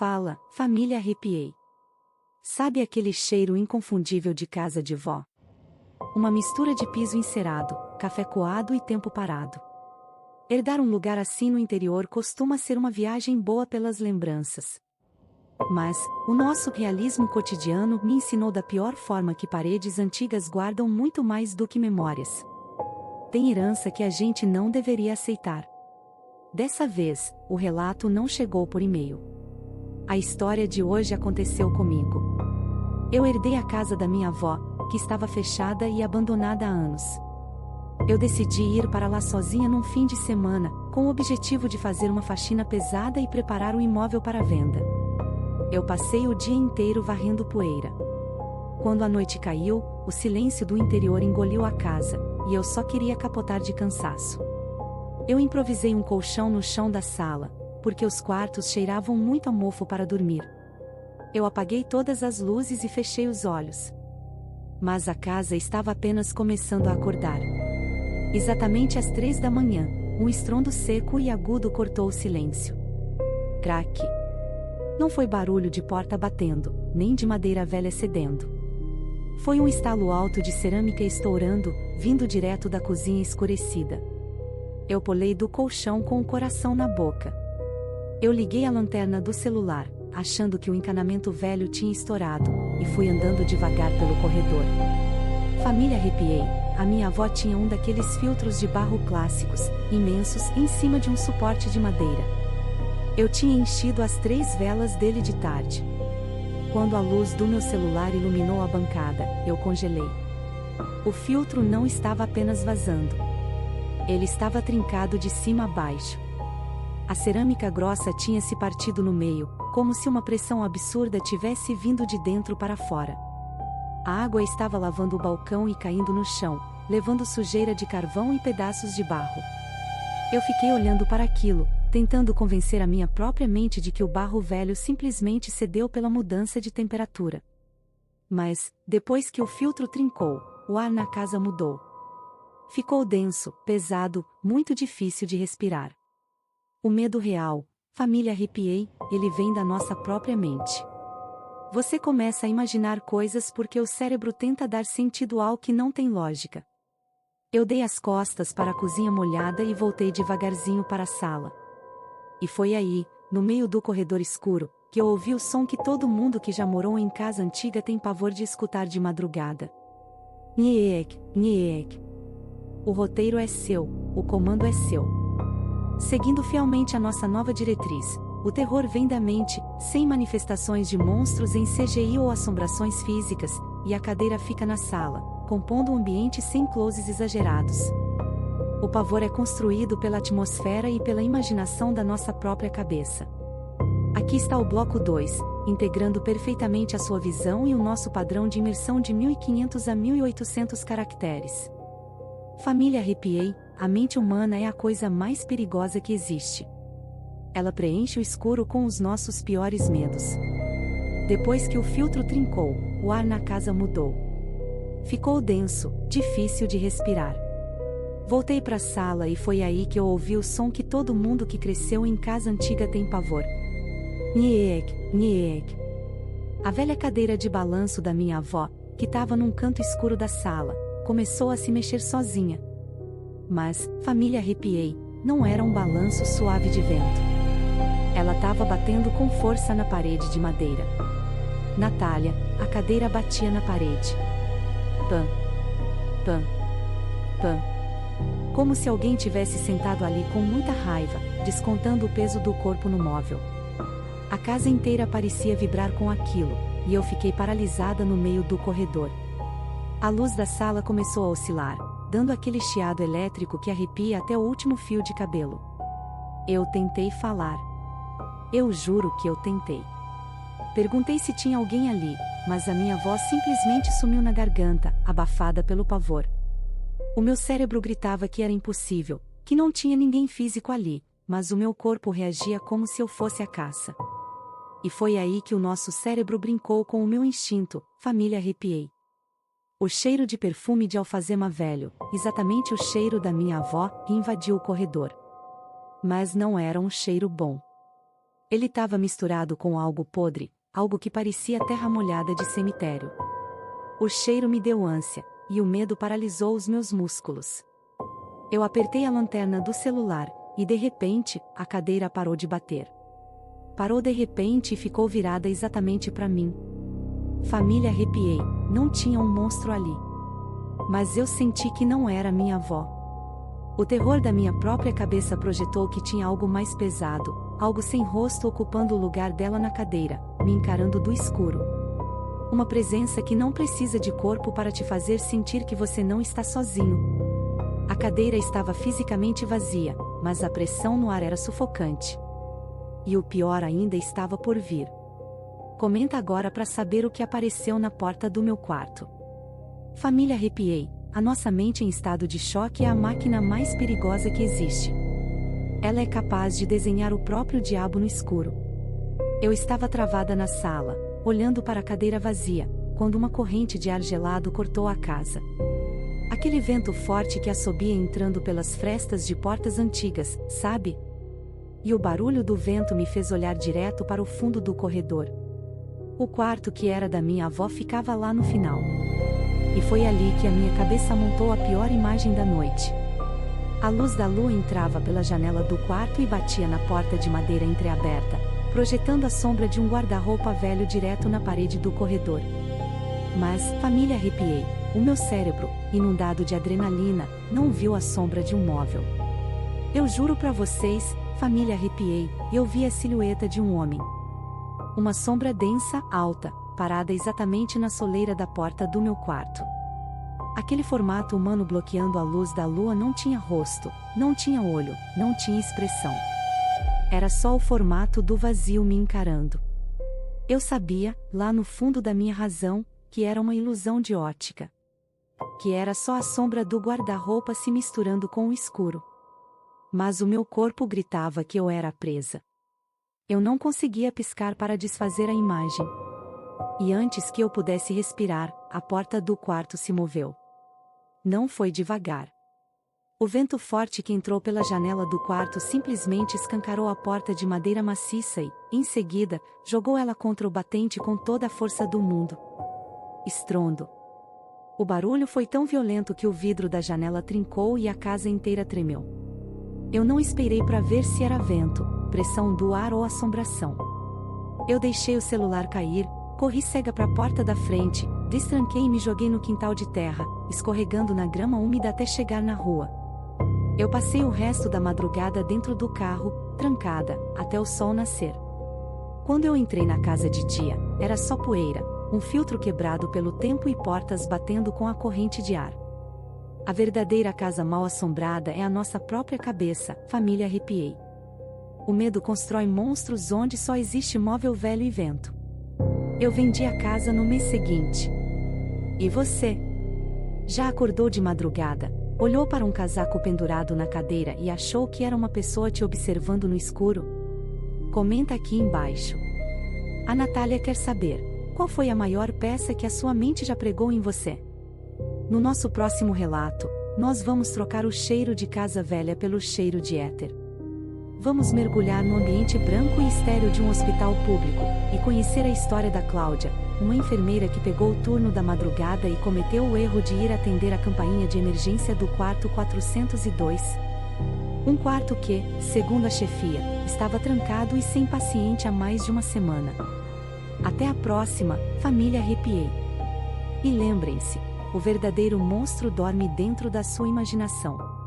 Fala, família arrepiei. Sabe aquele cheiro inconfundível de casa de vó? Uma mistura de piso encerado, café coado e tempo parado. Herdar um lugar assim no interior costuma ser uma viagem boa pelas lembranças. Mas, o nosso realismo cotidiano me ensinou da pior forma que paredes antigas guardam muito mais do que memórias. Tem herança que a gente não deveria aceitar. Dessa vez, o relato não chegou por e-mail. A história de hoje aconteceu comigo. Eu herdei a casa da minha avó, que estava fechada e abandonada há anos. Eu decidi ir para lá sozinha num fim de semana, com o objetivo de fazer uma faxina pesada e preparar o imóvel para venda. Eu passei o dia inteiro varrendo poeira. Quando a noite caiu, o silêncio do interior engoliu a casa, e eu só queria capotar de cansaço. Eu improvisei um colchão no chão da sala, porque os quartos cheiravam muito a mofo para dormir. Eu apaguei todas as luzes e fechei os olhos. Mas a casa estava apenas começando a acordar. Exatamente às 3 da manhã, um estrondo seco e agudo cortou o silêncio. Craque! Não foi barulho de porta batendo, nem de madeira velha cedendo. Foi um estalo alto de cerâmica estourando, vindo direto da cozinha escurecida. Eu pulei do colchão com o coração na boca. Eu liguei a lanterna do celular, achando que o encanamento velho tinha estourado, e fui andando devagar pelo corredor. Família arrepiei, a minha avó tinha um daqueles filtros de barro clássicos, imensos, em cima de um suporte de madeira. Eu tinha enchido as 3 velas dele de tarde. Quando a luz do meu celular iluminou a bancada, eu congelei. O filtro não estava apenas vazando. Ele estava trincado de cima a baixo. A cerâmica grossa tinha se partido no meio, como se uma pressão absurda tivesse vindo de dentro para fora. A água estava lavando o balcão e caindo no chão, levando sujeira de carvão e pedaços de barro. Eu fiquei olhando para aquilo, tentando convencer a minha própria mente de que o barro velho simplesmente cedeu pela mudança de temperatura. Mas, depois que o filtro trincou, o ar na casa mudou. Ficou denso, pesado, muito difícil de respirar. O medo real, família arrepiei, ele vem da nossa própria mente. Você começa a imaginar coisas porque o cérebro tenta dar sentido ao que não tem lógica. Eu dei as costas para a cozinha molhada e voltei devagarzinho para a sala. E foi aí, no meio do corredor escuro, que eu ouvi o som que todo mundo que já morou em casa antiga tem pavor de escutar de madrugada. Nheek, nheek. O roteiro é seu, o comando é seu. Seguindo fielmente a nossa nova diretriz, o terror vem da mente, sem manifestações de monstros em CGI ou assombrações físicas, e a cadeira fica na sala, compondo um ambiente sem closes exagerados. O pavor é construído pela atmosfera e pela imaginação da nossa própria cabeça. Aqui está o bloco 2, integrando perfeitamente a sua visão e o nosso padrão de imersão de 1500 a 1800 caracteres. Família arrepiei, a mente humana é a coisa mais perigosa que existe. Ela preenche o escuro com os nossos piores medos. Depois que o filtro trincou, o ar na casa mudou. Ficou denso, difícil de respirar. Voltei para a sala e foi aí que eu ouvi o som que todo mundo que cresceu em casa antiga tem pavor. Nheek, nheek. A velha cadeira de balanço da minha avó, que estava num canto escuro da sala, começou a se mexer sozinha. Mas, família arrepiei, não era um balanço suave de vento. Ela estava batendo com força na parede de madeira. Natália, a cadeira batia na parede. Pam, pam, pam. Como se alguém tivesse sentado ali com muita raiva, descontando o peso do corpo no móvel. A casa inteira parecia vibrar com aquilo, e eu fiquei paralisada no meio do corredor. A luz da sala começou a oscilar, dando aquele chiado elétrico que arrepia até o último fio de cabelo. Eu tentei falar. Eu juro que eu tentei. Perguntei se tinha alguém ali, mas a minha voz simplesmente sumiu na garganta, abafada pelo pavor. O meu cérebro gritava que era impossível, que não tinha ninguém físico ali, mas o meu corpo reagia como se eu fosse a caça. E foi aí que o nosso cérebro brincou com o meu instinto, família arrepiei. O cheiro de perfume de alfazema velho, exatamente o cheiro da minha avó, invadiu o corredor. Mas não era um cheiro bom. Ele estava misturado com algo podre, algo que parecia terra molhada de cemitério. O cheiro me deu ânsia, e o medo paralisou os meus músculos. Eu apertei a lanterna do celular, e de repente, a cadeira parou de bater. Parou de repente e ficou virada exatamente para mim. Família, arrepiei, não tinha um monstro ali. Mas eu senti que não era minha avó. O terror da minha própria cabeça projetou que tinha algo mais pesado, algo sem rosto ocupando o lugar dela na cadeira, me encarando do escuro. Uma presença que não precisa de corpo para te fazer sentir que você não está sozinho. A cadeira estava fisicamente vazia, mas a pressão no ar era sufocante. E o pior ainda estava por vir. Comenta agora para saber o que apareceu na porta do meu quarto. Família, arrepiei. A nossa mente em estado de choque é a máquina mais perigosa que existe. Ela é capaz de desenhar o próprio diabo no escuro. Eu estava travada na sala, olhando para a cadeira vazia, quando uma corrente de ar gelado cortou a casa. Aquele vento forte que assobia entrando pelas frestas de portas antigas, sabe? E o barulho do vento me fez olhar direto para o fundo do corredor. O quarto que era da minha avó ficava lá no final. E foi ali que a minha cabeça montou a pior imagem da noite. A luz da lua entrava pela janela do quarto e batia na porta de madeira entreaberta, projetando a sombra de um guarda-roupa velho direto na parede do corredor. Mas, família, arrepiei. O meu cérebro, inundado de adrenalina, não viu a sombra de um móvel. Eu juro pra vocês, família, arrepiei, eu vi a silhueta de um homem. Uma sombra densa, alta, parada exatamente na soleira da porta do meu quarto. Aquele formato humano bloqueando a luz da lua não tinha rosto, não tinha olho, não tinha expressão. Era só o formato do vazio me encarando. Eu sabia, lá no fundo da minha razão, que era uma ilusão de ótica. Que era só a sombra do guarda-roupa se misturando com o escuro. Mas o meu corpo gritava que eu era presa. Eu não conseguia piscar para desfazer a imagem. E antes que eu pudesse respirar, a porta do quarto se moveu. Não foi devagar. O vento forte que entrou pela janela do quarto simplesmente escancarou a porta de madeira maciça e, em seguida, jogou ela contra o batente com toda a força do mundo. Estrondo. O barulho foi tão violento que o vidro da janela trincou e a casa inteira tremeu. Eu não esperei para ver se era vento, pressão do ar ou assombração. Eu deixei o celular cair, corri cega para a porta da frente, destranquei e me joguei no quintal de terra, escorregando na grama úmida até chegar na rua. Eu passei o resto da madrugada dentro do carro, trancada, até o sol nascer. Quando eu entrei na casa de dia, era só poeira, um filtro quebrado pelo tempo e portas batendo com a corrente de ar. A verdadeira casa mal assombrada é a nossa própria cabeça, família, arrepiei. O medo constrói monstros onde só existe móvel velho e vento. Eu vendi a casa no mês seguinte. E você? Já acordou de madrugada, olhou para um casaco pendurado na cadeira e achou que era uma pessoa te observando no escuro? Comenta aqui embaixo. A Natália quer saber. Qual foi a maior peça que a sua mente já pregou em você? No nosso próximo relato, nós vamos trocar o cheiro de casa velha pelo cheiro de éter. Vamos mergulhar no ambiente branco e estéril de um hospital público, e conhecer a história da Cláudia, uma enfermeira que pegou o turno da madrugada e cometeu o erro de ir atender a campainha de emergência do quarto 402. Um quarto que, segundo a chefia, estava trancado e sem paciente há mais de uma semana. Até a próxima, família, arrepiei. E lembrem-se, o verdadeiro monstro dorme dentro da sua imaginação.